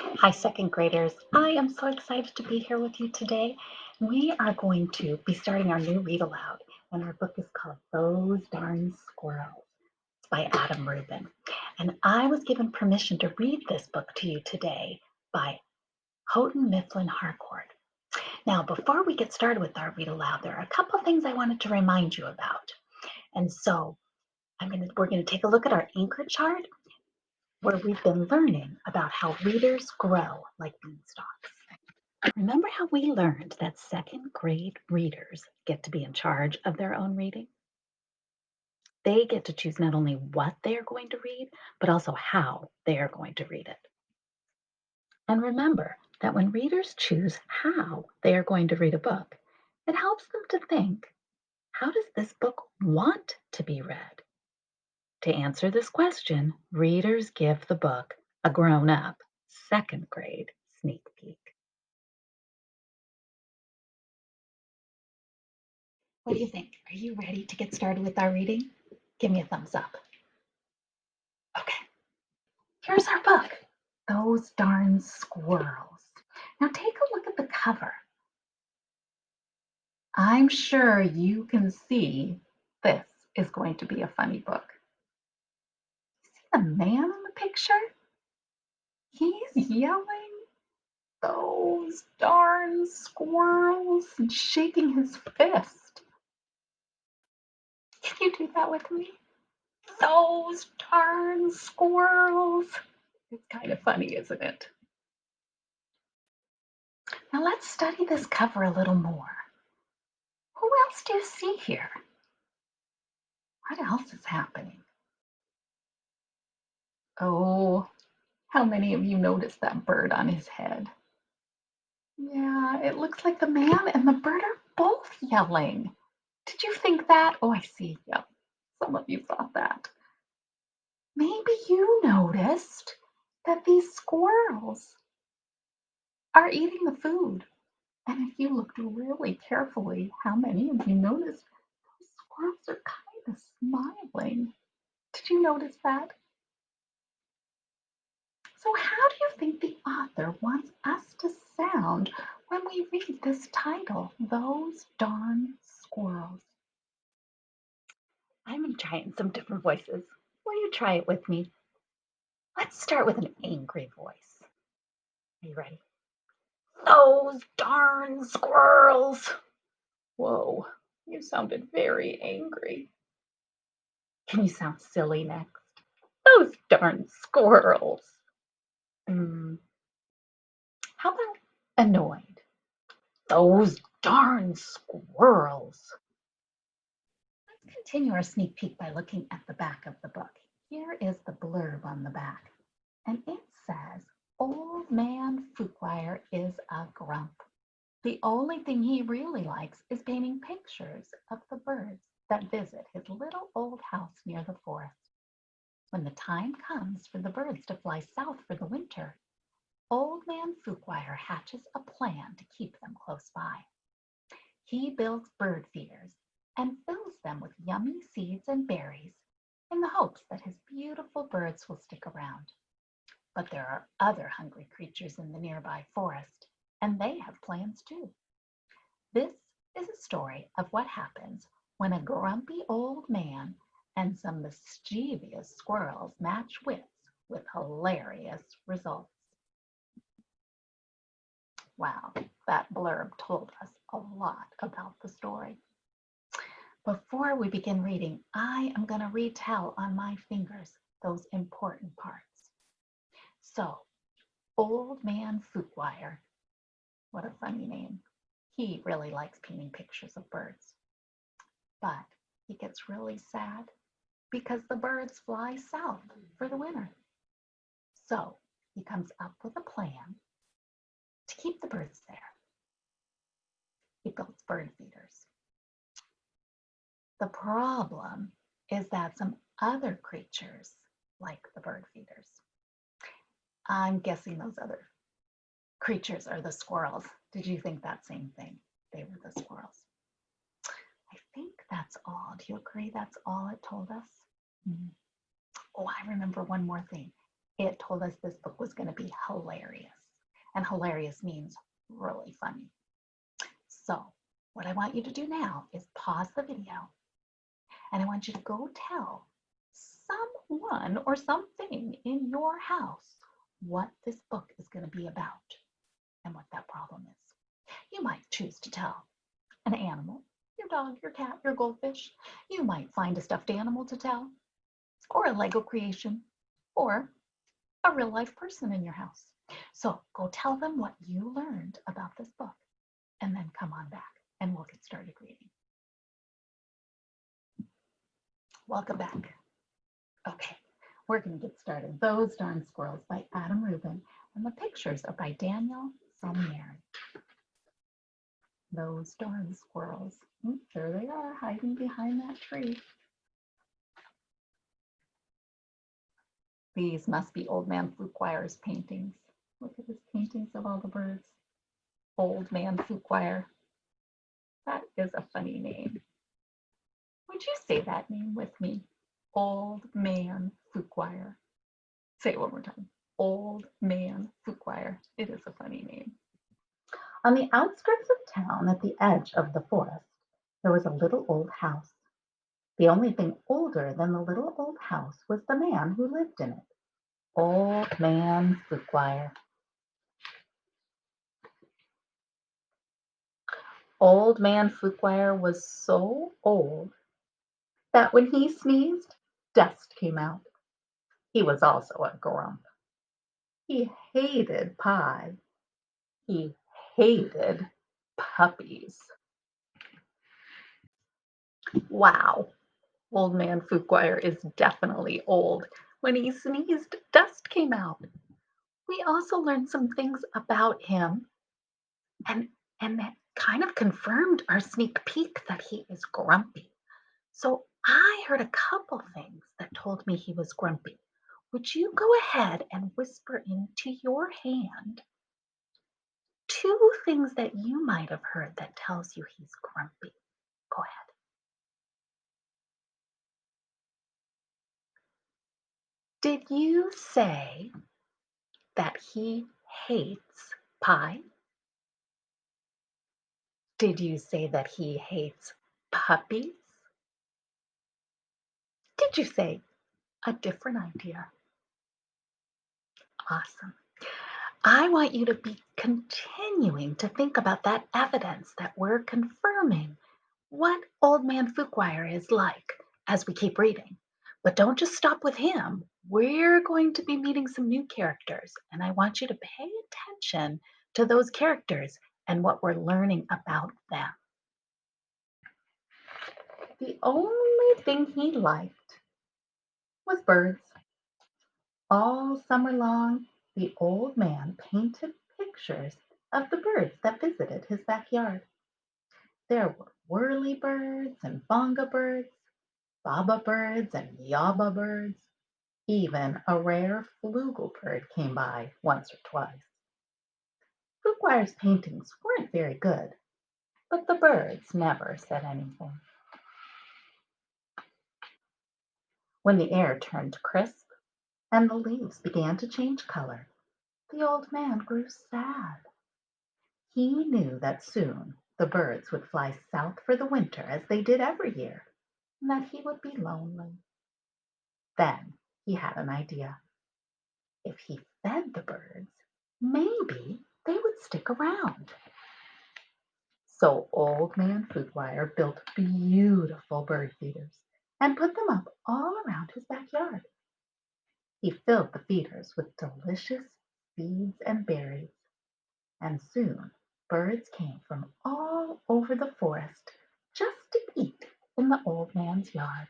Hi, second graders. I am so excited to be here with you today. We are going to be starting our new read aloud, and our book is called Those Darn Squirrels. It's by Adam Rubin. And I was given permission to read this book to you today by Houghton Mifflin Harcourt. Now, before we get started with our read aloud, there are a couple of things I wanted to remind you about. And so we're going to take a look at our anchor chart where we've been learning about how readers grow like beanstalks. Remember how we learned that second grade readers get to be in charge of their own reading? They get to choose not only what they are going to read, but also how they are going to read it. And remember that when readers choose how they are going to read a book, it helps them to think, how does this book want to be read? To answer this question, readers give the book a grown up second grade sneak peek. What do you think? Are you ready to get started with our reading? Give me a thumbs up. Okay, here's our book, Those Darn Squirrels. Now take a look at the cover. I'm sure you can see this is going to be a funny book. See the man in the picture? He's yelling, those darn squirrels, and shaking his fist. Can you do that with me? Those darn squirrels. It's kind of funny, isn't it? Now let's study this cover a little more. Who else do you see here? What else is happening? Oh, how many of you noticed that bird on his head? Yeah, it looks like the man and the bird are both yelling. Did you think that? Oh, I see. Yep, some of you thought that. Maybe you noticed that these squirrels are eating the food. And if you looked really carefully, how many of you noticed those squirrels are kind of smiling? Did you notice that? So how do you think the author wants us to sound when we read this title, Those Darn Squirrels? I'm trying some different voices. Will you try it with me? Let's start with an angry voice. Are you ready? Those darn squirrels. Whoa, you sounded very angry. Can you sound silly next? Those darn squirrels. Mm, how about annoyed? Those darn squirrels. Let's continue our sneak peek by looking at the back of the book. Here is the blurb on the back, and it says, Old Man Fuquire is a grump. The only thing he really likes is painting pictures of the birds that visit his little old house near the forest. When the time comes for the birds to fly south for the winter, Old Man Fuquire hatches a plan to keep them close by. He builds bird feeders and fills them with yummy seeds and berries in the hopes that his beautiful birds will stick around. But there are other hungry creatures in the nearby forest, and they have plans too. This is a story of what happens when a grumpy old man and some mischievous squirrels match wits with hilarious results. Wow, that blurb told us a lot about the story. Before we begin reading, I am going to retell on my fingers those important parts. So, Old Man Fuquire, what a funny name. He really likes painting pictures of birds. But he gets really sad because the birds fly south for the winter. So he comes up with a plan to keep the birds there. He builds bird feeders. The problem is that some other creatures like the bird feeders. I'm guessing those other creatures are the squirrels. Did you think that same thing? They were the squirrels. I think that's all. Do you agree that's all it told us? Mm-hmm. Oh, I remember one more thing. It told us this book was going to be hilarious. And hilarious means really funny. So, what I want you to do now is pause the video and I want you to go tell someone or something in your house what this book is going to be about and what that problem is. You might choose to tell an animal, your dog, your cat, your goldfish. You might find a stuffed animal to tell, or a Lego creation, or a real life person in your house. So go tell them what you learned about this book and then come on back and we'll get started reading. Welcome back. Okay, we're going to get started. Those Darn Squirrels by Adam Rubin, and the pictures are by Daniel Salmieri. Those darn squirrels. There they are, hiding behind that tree. These must be Old Man Fuquire's paintings. Look at his paintings of all the birds. Old Man Fuquire. That is a funny name. Would you say that name with me? Old Man Fuquire. Say it one more time. Old Man Fuquire. It is a funny name. On the outskirts of town, at the edge of the forest, there was a little old house. The only thing older than the little old house was the man who lived in it. Old Man Fuquire. Old Man Fuquire was so old that when he sneezed, dust came out. He was also a grump. He hated pie. He hated puppies. Wow, Old Man Fuquire is definitely old. When he sneezed, dust came out. We also learned some things about him and that kind of confirmed our sneak peek that he is grumpy. So I heard a couple things that told me he was grumpy. Would you go ahead and whisper into your hand two things that you might have heard that tells you he's grumpy? Go ahead. Did you say that he hates pie? Did you say that he hates puppies? Did you say a different idea? Awesome. I want you to be continuing to think about that evidence that we're confirming what Old Man Fuquire is like as we keep reading. But don't just stop with him. We're going to be meeting some new characters, and I want you to pay attention to those characters and what we're learning about them. The only thing he liked was birds. All summer long, the old man painted pictures of the birds that visited his backyard. There were whirly birds and bonga birds, baba birds and yaba birds. Even a rare flugel bird came by once or twice. Fuquire's paintings weren't very good, but the birds never said anything. When the air turned crisp and the leaves began to change color, the old man grew sad. He knew that soon the birds would fly south for the winter as they did every year, and that he would be lonely. Then he had an idea. If he fed the birds, maybe they would stick around. So Old Man Foodwire built beautiful bird feeders and put them up all around his backyard. He filled the feeders with delicious seeds and berries, and soon birds came from all over the forest just to eat in the old man's yard.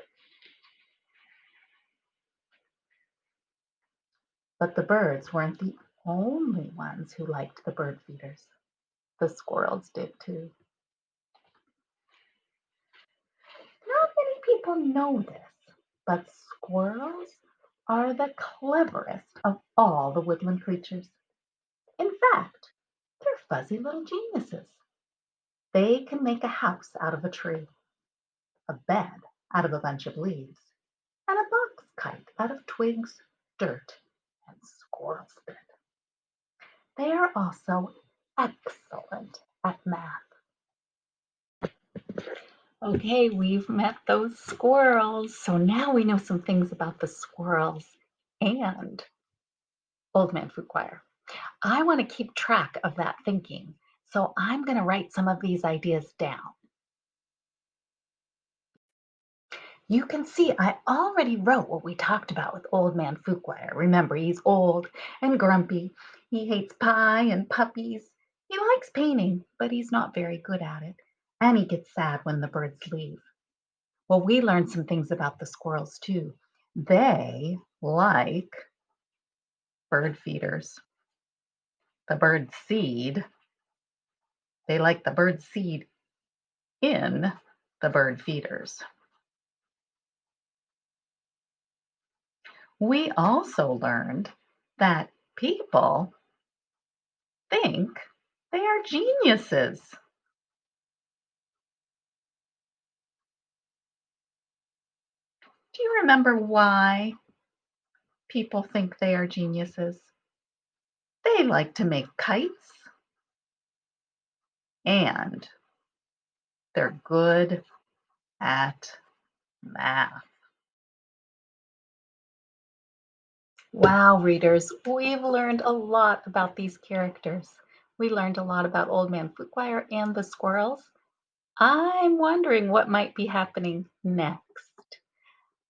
But the birds weren't the only ones who liked the bird feeders. The squirrels did too. Not many people know this, but squirrels are the cleverest of all the woodland creatures. In fact, they're fuzzy little geniuses. They can make a house out of a tree, a bed out of a bunch of leaves, and a box kite out of twigs, dirt, and squirrels did. They are also excellent at math. Okay, we've met those squirrels. So now we know some things about the squirrels and Old Man Food Choir. I want to keep track of that thinking. So I'm going to write some of these ideas down. You can see I already wrote what we talked about with Old Man Fuquire. Remember, he's old and grumpy. He hates pie and puppies. He likes painting, but he's not very good at it. And he gets sad when the birds leave. Well, we learned some things about the squirrels too. They like bird feeders. The bird seed, they like the bird seed in the bird feeders. We also learned that people think they are geniuses. Do you remember why people think they are geniuses? They like to make kites and they're good at math. Wow, readers, we've learned a lot about these characters. We learned a lot about Old Man Footquire and the squirrels. I'm wondering what might be happening next.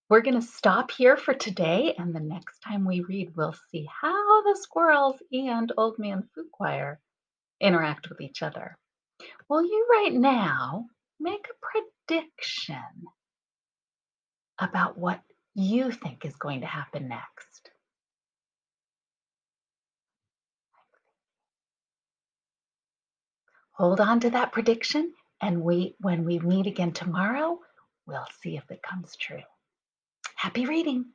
We're going to stop here for today, and the next time we read, we'll see how the squirrels and Old Man Footquire interact with each other. Will you right now make a prediction about what you think is going to happen next? Hold on to that prediction, and when we meet again tomorrow, we'll see if it comes true. Happy reading!